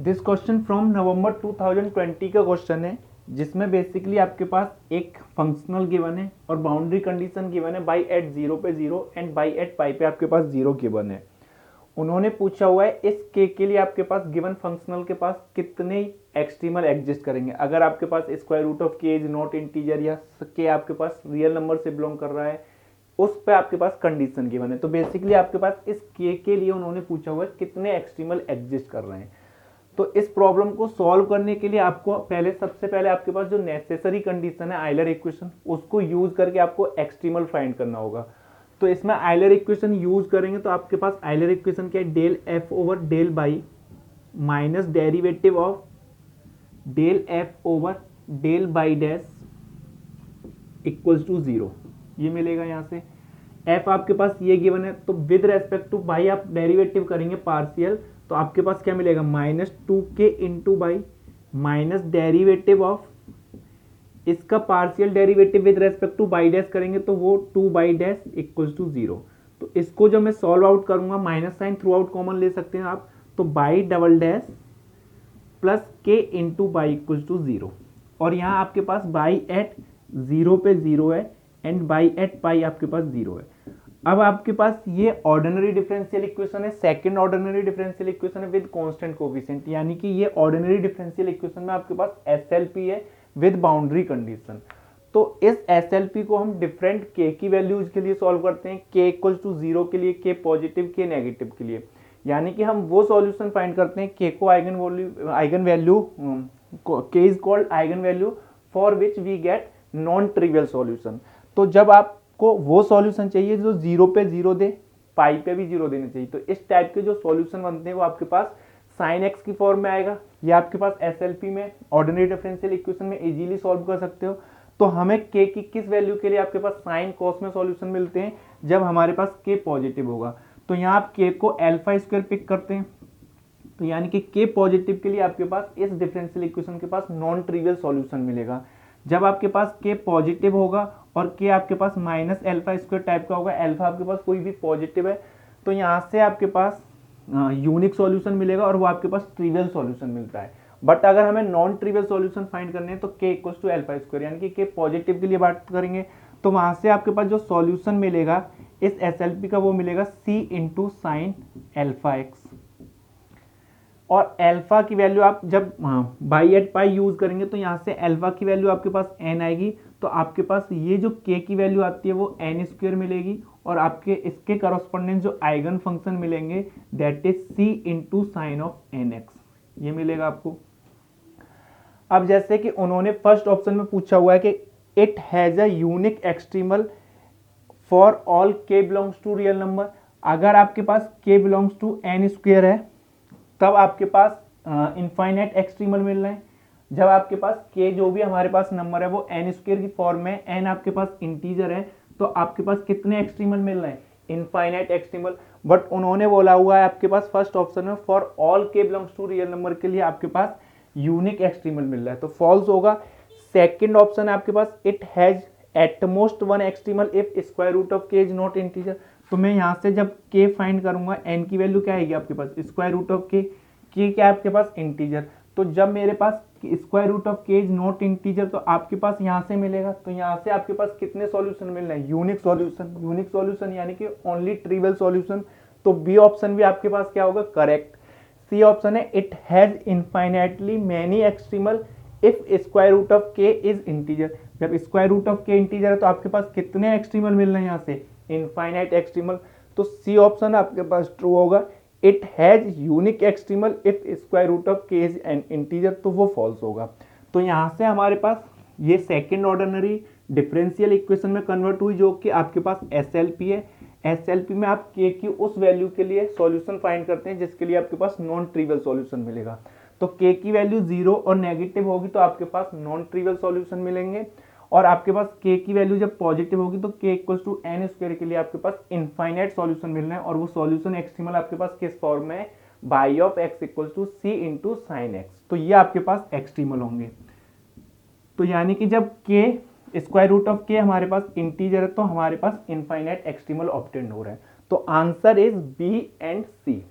This question from November 2020 का question है, जिसमें बेसिकली आपके पास एक फंक्शनल गिवन है और बाउंड्री कंडीशन गिवन है बाई एट 0 पे 0 एंड बाई एट पाई पे आपके पास 0 गिवन है। उन्होंने पूछा हुआ है इस के लिए आपके पास गिवन फंक्शनल के पास कितने एक्सट्रीमल एग्जिस्ट करेंगे। अगर आपके पास स्क्वायर रूट ऑफ के इज नॉट इंटीजर या के आपके पास रियल नंबर से बिलोंग कर रहा है, उस पे आपके पास कंडीशन गिवन है। तो बेसिकली आपके पास इस के लिए उन्होंने पूछा हुआ है कितने एक्सट्रीमल एग्जिस्ट कर रहे हैं। तो इस प्रॉब्लम को सॉल्व करने के लिए आपको सबसे पहले आपके पास जो नेसेसरी कंडीशन है आइलर इक्वेशन, उसको यूज करके आपको एक्सट्रीमल फाइंड करना होगा। तो इसमें आइलर इक्वेशन यूज करेंगे तो आपके पास आइलर इक्वेशन क्या है, del F over del y minus derivative of del F over del y dash equals to 0, ये मिलेगा। यहाँ से एफ आपके पास ये गिवन है, तो विद रेस्पेक्ट टू बाई आप डेरिवेटिव करेंगे पार्शियल, तो आपके पास क्या मिलेगा, -2k into y minus derivative of इसका partial derivative with respect to y dash करेंगे तो वो 2 बाई डैश इक्वल्स टू 0। तो इसको जब मैं सॉल्व आउट करूंगा, minus sign throughout common ले सकते हैं आप, तो y double dash plus k into y equals to 0। और यहाँ आपके पास बाई एट 0 पे 0 है एंड बाई एट पाई आपके पास 0 है। अब आपके पास ये ऑर्डिनरी डिफरेंशियल इक्वेशन है, सेकंड ऑर्डिनरी डिफरेंशियल इक्वेशन है विद कांस्टेंट कोएफिशिएंट, यानी कि ये ऑर्डिनरी डिफरेंशियल इक्वेशन में आपके पास एसएलपी है विद बाउंड्री कंडीशन। तो इस एसएलपी को हम डिफरेंट के की वैल्यूज के लिए सॉल्व करते हैं, के इक्वल्स टू 0 के लिए, के पॉजिटिव, के नेगेटिव के लिए। यानी कि हम वो सॉल्यूशन फाइंड करते हैं के को eigen value k is called eigen value for which we get non trivial solution. तो जब आपको वो सॉल्यूशन चाहिए जो 0 पे 0 दे, पाई पे भी 0 देना चाहिए, तो इस टाइप के जो सॉल्यूशन बनते हैं वो आपके पास साइन एक्स की फॉर्म में आएगा। ये आपके पास एसएलपी में ऑर्डिनरी डिफरेंशियल इक्वेशन में इजीली सॉल्व कर सकते हो। तो हमें के की किस वैल्यू के लिए आपके पास साइन कॉस में सॉल्यूशन मिलते हैं, जब हमारे पास के पॉजिटिव होगा। तो यहाँ आप के को अल्फा स्क्वायर पिक करते हैं, तो यानी कि के पॉजिटिव के लिए आपके पास इस डिफरेंशियल इक्वेशन के पास नॉन ट्रिवियल सॉल्यूशन मिलेगा। जब आपके पास के पॉजिटिव होगा और के आपके पास माइनस अल्फा स्क्वायर टाइप का होगा, अल्फा आपके पास कोई भी पॉजिटिव है, तो यहाँ से आपके पास यूनिक सॉल्यूशन मिलेगा और वो आपके पास ट्रिवियल सॉल्यूशन मिलता है। बट अगर हमें नॉन ट्रिवियल सॉल्यूशन फाइंड करने हैं तो के इक्वल्स टू अल्फा स्क्वायर, यानी कि के पॉजिटिव के लिए बात करेंगे तो वहां से आपके पास जो सॉल्यूशन मिलेगा इस एसएलपी का वो मिलेगा सी इंटू साइन अल्फा एक्स। और अल्फा की वैल्यू आप जब बाई एट पाई यूज करेंगे तो यहाँ से अल्फा की वैल्यू आपके पास n आएगी, तो आपके पास ये जो k की वैल्यू आती है वो n स्क्वायर मिलेगी और आपके इसके करस्पॉन्डेंट जो आइगन फंक्शन मिलेंगे that is c into sine of nx, ये मिलेगा आपको। अब जैसे कि उन्होंने फर्स्ट ऑप्शन में पूछा हुआ है कि it has a unique extremal for all k belongs to real number. अगर आपके पास k belongs to n square है तब आपके पास इनफाइनाइट एक्सट्रीमल मिल रहे हैं। जब आपके पास k जो भी हमारे पास नंबर है वो n स्क्वायर की फॉर्म में, n आपके पास इंटीजर है, तो आपके पास कितने एक्सट्रीमल मिल रहे हैं, इनफाइनाइट एक्सट्रीमल। बट उन्होंने बोला हुआ है आपके पास फर्स्ट ऑप्शन में for all k belongs to real number के लिए आपके पास यूनिक एक्सट्रीमल मिल रहा है, तो फॉल्स होगा। सेकेंड ऑप्शन है आपके पास it has at most one extremal if square root of k is not integer. तो मैं यहाँ से जब k फाइंड करूंगा n की वैल्यू क्या आएगी आपके पास, स्क्वायर रूट ऑफ k क्या है आपके पास इंटीजर। तो जब मेरे पास square root of k is not integer तो आपके पास यहाँ से मिलेगा, तो यहाँ से आपके पास कितने सॉल्यूशन मिल रहे हैं, यूनिक सॉल्यूशन। यूनिक सॉल्यूशन यानी कि ओनली ट्रिवियल सॉल्यूशन, तो बी ऑप्शन भी आपके पास क्या होगा, करेक्ट। सी ऑप्शन है it has infinitely many extremal if square root of k is integer. जब square root of k integer है तो आपके पास कितने एक्सट्रीमल मिल रहे हैं यहाँ से, इनफाइनाइट एक्सट्रीमल। तो सी ऑप्शन आपके पास ट्रू होगा, it has unique extremal if square root of k is an integer, तो वो फॉल्स होगा। तो यहाँ से हमारे पास ये सेकंड ऑर्डिनरी डिफरेंशियल इक्वेशन में कन्वर्ट हुई जो कि आपके पास एसएलपी है। एसएलपी में आप k की उस वैल्यू के लिए सॉल्यूशन फाइंड करते हैं जिसके लिए आपके पास नॉन ट्रिवियल सॉल्यूशन मिलेगा। तो k की वैल्यू 0 और नेगेटिव होगी तो आपके पास नॉन ट्रिवियल सॉल्यूशन मिलेंगे, और आपके पास k की वैल्यू जब पॉजिटिव होगी तो k equals to n square के लिए आपके पास इनफाइनाइट सॉल्यूशन मिल रहे हैं, और वो सॉल्यूशन एक्सट्रीमल आपके पास किस फॉर्म में है, by of x equals to c into sine x. तो ये आपके पास एक्सट्रीमल होंगे। तो यानी कि जब k square root of k हमारे पास इंटीजर है तो हमारे पास इनफाइनाइट एक्सट्रीमल ऑब्टेन हो रहा है। तो answer is B and C.